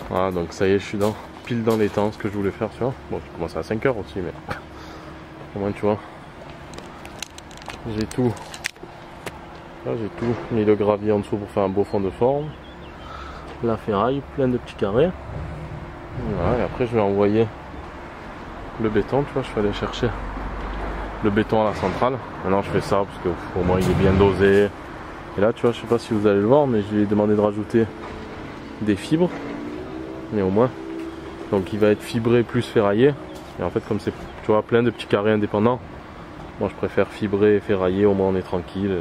Voilà, donc ça y est, je suis pile dans les temps, ce que je voulais faire, tu vois. Bon, j'ai commencé à 5 h aussi, mais au moins, tu vois, j'ai tout. Là, j'ai tout mis le gravier en dessous pour faire un beau fond de forme. La ferraille, plein de petits carrés. Voilà, et après, je vais envoyer le béton, tu vois, je vais aller chercher le béton à la centrale. Maintenant, je fais ça parce que pour moi, il est bien dosé. Et là, tu vois, je sais pas si vous allez le voir, mais je lui ai demandé de rajouter des fibres. Mais au moins, donc il va être fibré plus ferraillé. Et en fait, comme c'est, tu vois, plein de petits carrés indépendants, moi je préfère fibrer et ferrailler, au moins on est tranquille.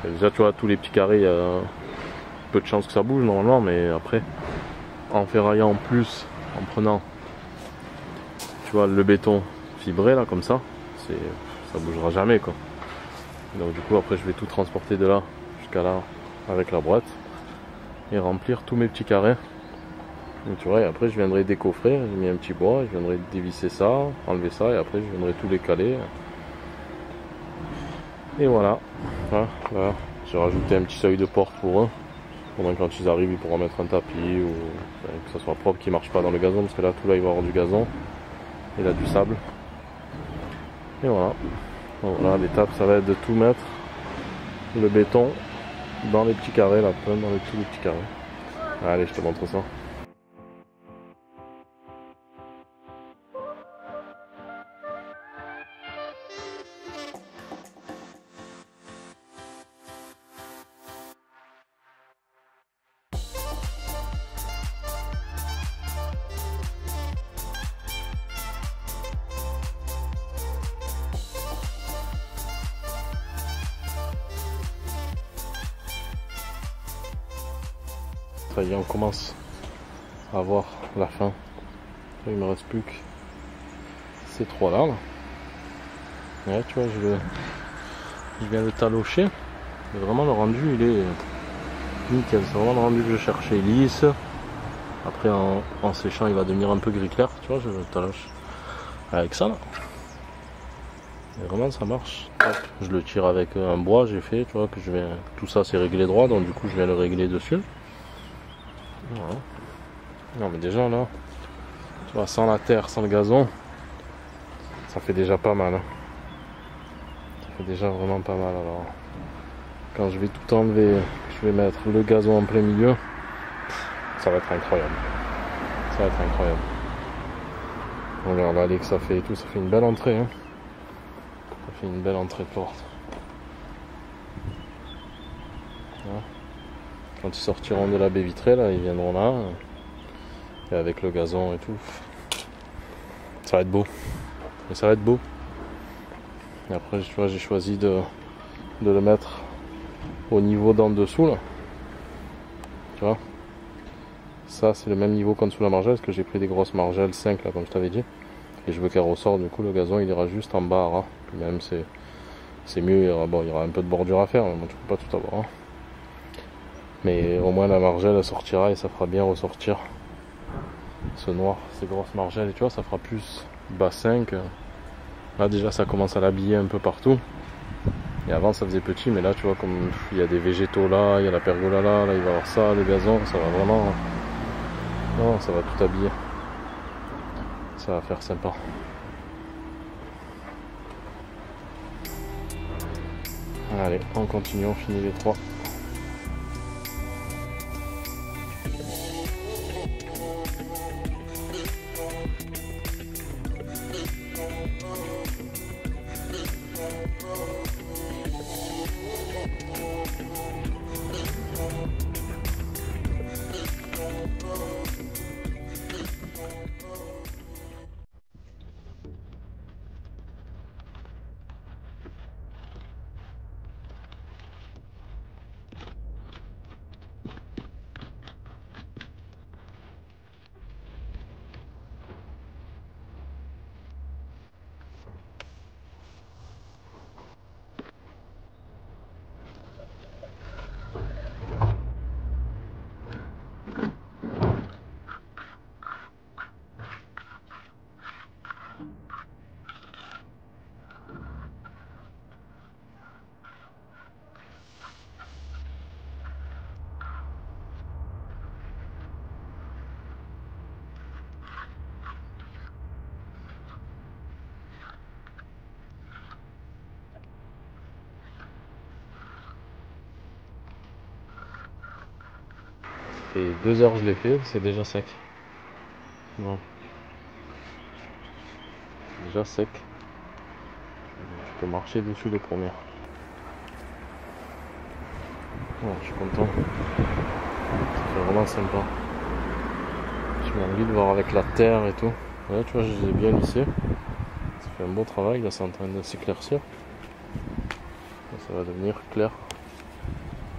Et déjà, tu vois, tous les petits carrés, il y a peu de chances que ça bouge normalement, mais après, en ferraillant en plus, en prenant, tu vois, le béton fibré là, comme ça bougera jamais quoi. Donc du coup, après, je vais tout transporter de là jusqu'à là avec la boîte et remplir tous mes petits carrés. Donc, tu vois, et après je viendrai décoffrer, j'ai mis un petit bois, je viendrai dévisser ça, enlever ça, et après je viendrai tout les caler. Et voilà, voilà, voilà. J'ai rajouté un petit seuil de porte pour eux. Pendant quand ils arrivent, ils pourront mettre un tapis ou que ça soit propre, qu'ils ne marchent pas dans le gazon, parce que là tout là il va y avoir du gazon et là du sable. Et voilà. Donc, voilà, l'étape ça va être de tout mettre, le béton dans les petits carrés, là, plein dans tous les petits carrés. Allez, je te montre ça. Ça y est, on commence à voir la fin. Il me reste plus que ces trois là. Ouais, tu vois, je viens le talocher. Et vraiment le rendu il est nickel. C'est vraiment le rendu que je cherchais, lisse. Après en séchant il va devenir un peu gris clair. Tu vois, je le taloche avec ça là. Et vraiment ça marche. Hop, je le tire avec un bois, j'ai fait, tu vois, que je vais. Tout ça c'est réglé droit, donc du coup je viens le régler dessus. Voilà. Non mais déjà là, tu vois, sans la terre, sans le gazon, ça fait déjà pas mal. Hein. Ça fait déjà vraiment pas mal. Alors, quand je vais tout enlever, je vais mettre le gazon en plein milieu, ça va être incroyable. Ça va être incroyable. Regarde là, que ça fait et tout, ça fait une belle entrée. Hein. Ça fait une belle entrée de porte. Voilà. Quand ils sortiront de la baie vitrée, là, ils viendront là. Et avec le gazon et tout. Ça va être beau. Et ça va être beau. Et après, tu vois, j'ai choisi de le mettre au niveau d'en dessous, là. Tu vois. Ça, c'est le même niveau qu'en dessous la margelle, parce que j'ai pris des grosses margelles 5, là, comme je t'avais dit. Et je veux qu'elle ressorte, du coup, le gazon, il ira juste en bas, hein. Puis même, c'est mieux. Il y aura un peu de bordure à faire, mais bon, tu peux pas tout avoir. Hein. Mais au moins, la margelle, elle sortira et ça fera bien ressortir ce noir, ces grosses margelles. Et tu vois, ça fera plus bas 5. Là, déjà, ça commence à l'habiller un peu partout. Et avant, ça faisait petit, mais là, tu vois, comme il y a des végétaux là, il y a la pergola là, il va y avoir ça, le gazon, ça va vraiment. Non, ça va tout habiller. Ça va faire sympa. Allez, on continue, on finit les trois. fait 2 heures que je l'ai fait, c'est déjà sec. Bon. Déjà sec. Je peux marcher dessus de première. Bon, je suis content. Ça fait vraiment sympa. J'ai envie de voir avec la terre et tout. Là, tu vois, je les ai bien lissés. Ça fait un beau travail. Là, c'est en train de s'éclaircir. Ça va devenir clair.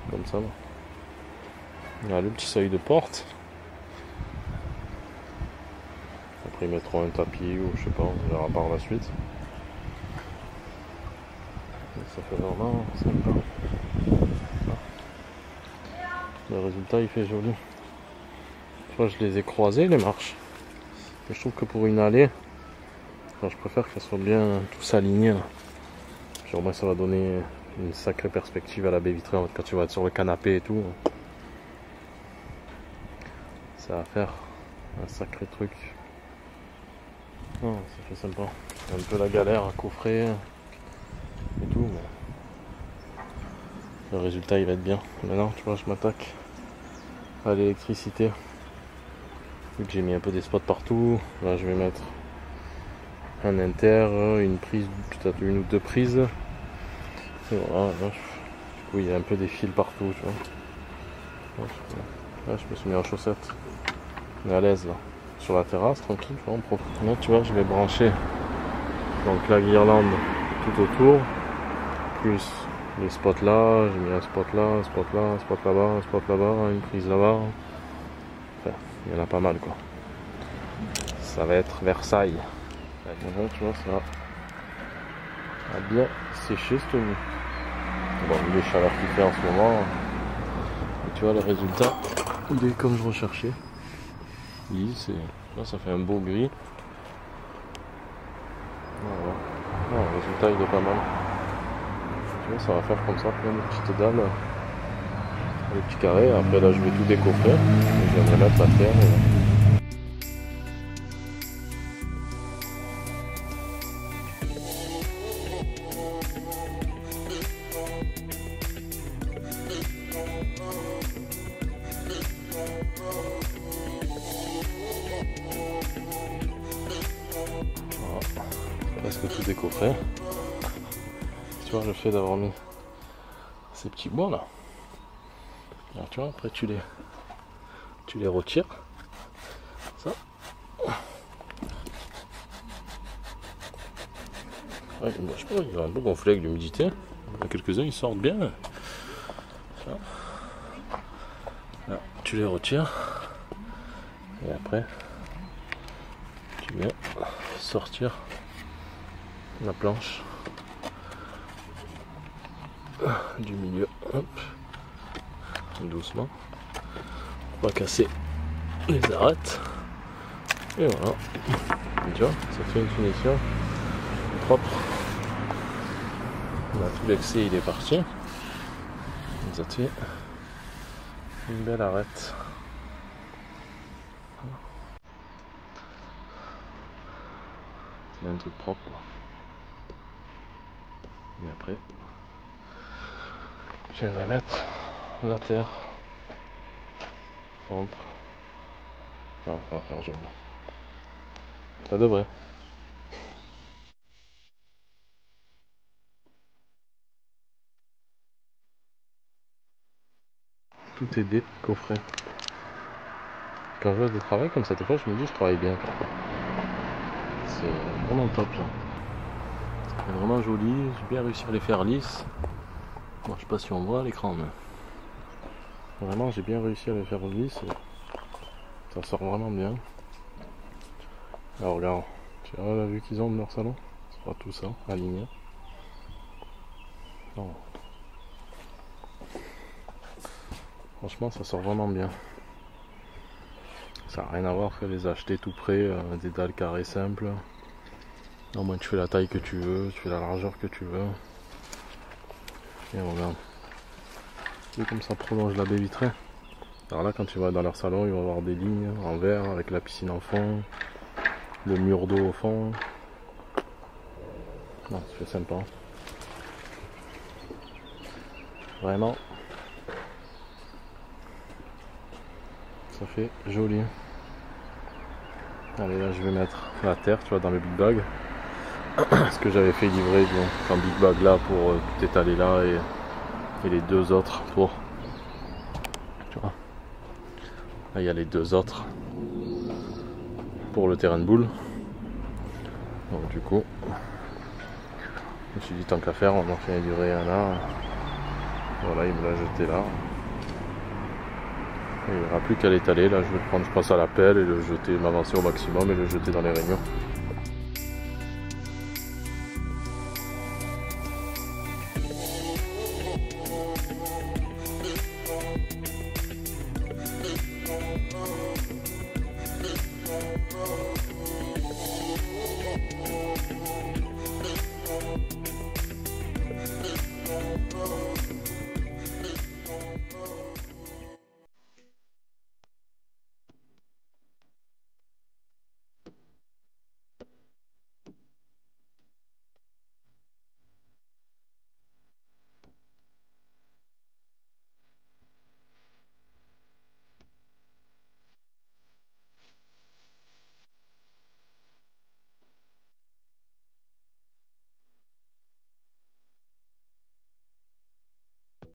Comme ça. Là. Il y a le petit seuil de porte. Après, ils mettront un tapis ou je sais pas, on verra par la suite. Ça fait vraiment sympa. Le résultat, il fait joli. Tu vois, je les ai croisés, les marches. Et je trouve que pour une allée, enfin, je préfère qu'elles soient bien tous alignées. Puis au moins, ça va donner une sacrée perspective à la baie vitrée quand tu vas être sur le canapé et tout. Ça va faire un sacré truc. Oh, ça fait sympa. C'est un peu la galère à coffrer et tout, mais le résultat il va être bien. Maintenant, tu vois, je m'attaque à l'électricité. Vu que j'ai mis un peu des spots partout, là je vais mettre un inter, une prise, peut-être une ou deux prises. Et voilà, là, du coup il y a un peu des fils partout, tu vois. Là je me suis mis en chaussettes. Mais à l'aise là. Sur la terrasse, tranquille, tu vois, on profite. Là tu vois, je vais brancher donc la guirlande tout autour, plus les spots là, j'ai mis un spot là, un spot là, un spot là-bas, un spot là-bas, une prise là-bas. Enfin, il y en a pas mal quoi. Ça va être Versailles. Là, tu vois, ça a bien séché cette nuit. Bon, il est chaleur qui fait en ce moment. Et tu vois, le résultat, il est comme je recherchais. Lisse, et là ça fait un beau gris. Voilà. Ah, le résultat il est pas mal. Tu vois, ça va faire comme ça, plein de petites dalles, des petits carrés. Après là je vais tout décoffrer. Et je viendrai mettre la terre. Voilà. Presque tout décoffré. Tu vois, le fait d'avoir mis ces petits bois là. Alors tu vois, après tu les retires. Ça. Ouais, je sais pas, il va un peu gonfler avec l'humidité. Il y en a quelques-uns, ils sortent bien. Ça. Là, tu les retires. Et après, tu viens sortir la planche du milieu. Hop. Doucement. On va casser les arêtes. Et voilà. Et tu vois, ça fait une finition propre. Là, tout l'excès il est parti. Ça te fait une belle arête. C'est un truc propre. Et après, je vais mettre la terre entre. Ah, on va faire jaune. Ça devrait. Tout est décoffré. Quand je fais des travail comme ça, des fois, je me dis je travaille bien. C'est vraiment top là. C'est vraiment joli, j'ai bien réussi à les faire lisses. Bon, je sais pas si on voit à l'écran, mais vraiment j'ai bien réussi à les faire lisses. Ça sort vraiment bien. Alors regarde, tu vois la vue qu'ils ont de leur salon. Ce sera tout ça, aligné. Non. Franchement ça sort vraiment bien. Ça n'a rien à voir que les acheter tout près, des dalles carrées simples. Au moins tu fais la taille que tu veux, tu fais la largeur que tu veux. Et regarde. Et comme ça prolonge la baie vitrée. Alors là quand tu vas dans leur salon, ils vont avoir des lignes en verre avec la piscine en fond, le mur d'eau au fond. Non, c'est sympa. Vraiment. Ça fait joli. Allez, là je vais mettre la terre, tu vois, dans le big bag. Ce que j'avais fait livrer dans big bag là pour tout étaler là et les deux autres pour, tu vois, là il y a les deux autres pour le terrain de boule. Donc du coup je me suis dit tant qu'à faire, on en fait durer un là. Voilà, il me l'a jeté là. Et il n'y aura plus qu'à l'étaler. Là je vais le prendre, je pense, à la pelle et le jeter, m'avancer au maximum et le jeter dans les réunions.